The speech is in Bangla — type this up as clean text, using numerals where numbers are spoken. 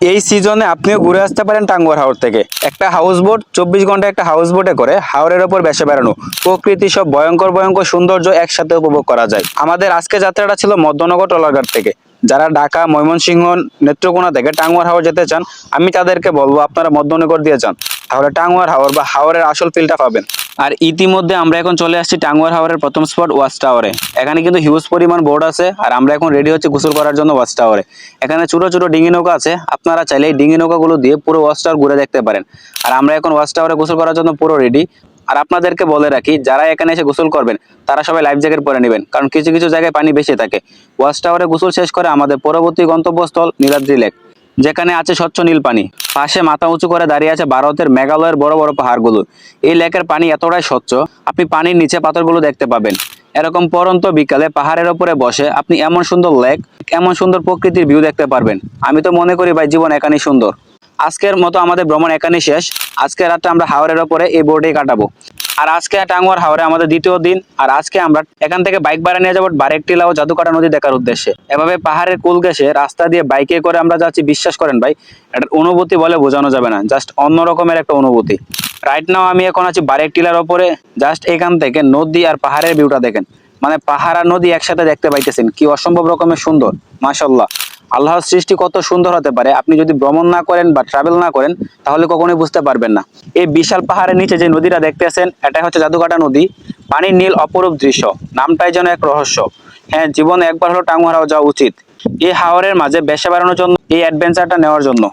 এই সিজনে আপনিও ঘুরে আসতে পারেন টাঙ্গুয়ার হাওর থেকে। একটা হাউস বোট 24 ঘন্টা একটা হাউস বোটে করে হাওরের ওপর ভেসে বেড়ানো, প্রকৃতি সব ভয়ঙ্কর ভয়ঙ্কর সৌন্দর্য একসাথে উপভোগ করা যায়। আমাদের আজকে যাত্রাটা ছিল মধ্যনগর ট্রলারঘাট থেকে। যারা ঢাকা, ময়মনসিংহ, নেত্রকোনা থেকে টাঙ্গুয়ার হাওর যেতে চান, আমি তাদেরকে বলবো আপনারা মধ্যনগর দিয়ে যান, তাহলে টাঙ্গুয়ার হাওর বা হাওরের আসল ফিলটা পাবেন। আর ইতিমধ্যে আমরা এখন চলে আসছি টাঙ্গুয়ার হাওরের প্রথম স্পট ওয়াচ টাওয়ারে। এখানে কিন্তু হিউজ পরিমাণ বোর্ড আছে, আর আমরা এখন রেডি হচ্ছে গোসল করার জন্য ওয়াচ টাওয়ারে। এখানে ছোট ছোট ডিঙি নৌকা আছে, আপনারা চাইলে এই ডিঙি নৌকাগুলো দিয়ে পুরো ওয়াচ টাওয়ার ঘুরে দেখতে পারেন। আর আমরা এখন ওয়াচ টাওয়ারে গোসল করার জন্য পুরো রেডি। আর আপনাদেরকে বলে রাখি, যারা এখানে এসে গোসল করবেন তারা সবাই লাইফ জ্যাকেট পরে নেবেন, কারণ কিছু কিছু জায়গায় পানি বেশি থাকে। ওয়াচ টাওয়ারে গোসল শেষ করে আমাদের পরবর্তী গন্তব্যস্থল নীলাদ্রি লেক, যেখানে আছে স্বচ্ছ নীল পানি। পাশে মাথা উঁচু করে দাঁড়িয়ে আছে ভারতের মেঘালয়ের বড় বড় পাহাড়গুলো। এই লেকের পানি এতটাই স্বচ্ছ, আপনি পানির নিচে পাথরগুলো দেখতে পাবেন। এরকম পরন্ত বিকালে পাহাড়ের উপরে বসে আপনি এমন সুন্দর লেক, এমন সুন্দর প্রকৃতির ভিউ দেখতে পারবেন। আমি তো মনে করি ভাই, জীবন এখানেই সুন্দর। আজকের মতো আমাদের ভ্রমণ এখানেই শেষ। আজকে রাতটা আমরা হাওরের ওপরে এই বোর্ডেই কাটাবো। আর আজকে টাঙ্গুয়ার হাওরে আমাদের দ্বিতীয় দিন। আর আজকে আমরা এখান থেকে বাইক ভাড়া নিয়ে যাবো বারেকটিলা ও জাদুকাটা নদী দেখার উদ্দেশ্যে। এভাবে পাহাড়ের কুল ঘেঁষে রাস্তা দিয়ে বাইকে করে আমরা যাচ্ছি, বিশ্বাস করেন ভাই, এটার অনুভূতি বলে বোঝানো যাবে না। জাস্ট অন্য রকমের একটা অনুভূতি। রাইট নাও আমি এখন আছি বারেকটিলার ওপরে। জাস্ট এখান থেকে নদী আর পাহাড়ের ভিউটা দেখেন, মানে পাহাড় আর নদী একসাথে দেখতে পাইতেছেন, কি অসম্ভব রকমের সুন্দর। মাশাআল্লাহ, আল্লাহর সৃষ্টি কত সুন্দর হতে পারে, আপনি যদি ভ্রমণ না করেন বা ট্রাভেল না করেন তাহলে কখনোই বুঝতে পারবেন না। এই বিশাল পাহাড়ের নিচে যে নদীটা দেখতেছেন, এটা হচ্ছে জাদুকাটা নদী। পানির নীল অপরূপ দৃশ্য, নামটাই যেন এক রহস্য। হ্যাঁ, জীবনে একবার হলো টাঙ্গুয়ার হাওর যাওয়া উচিত, এই হাওরের মাঝে ভেসে বেড়ানোর জন্য, এই অ্যাডভেঞ্চারটা নেওয়ার জন্য।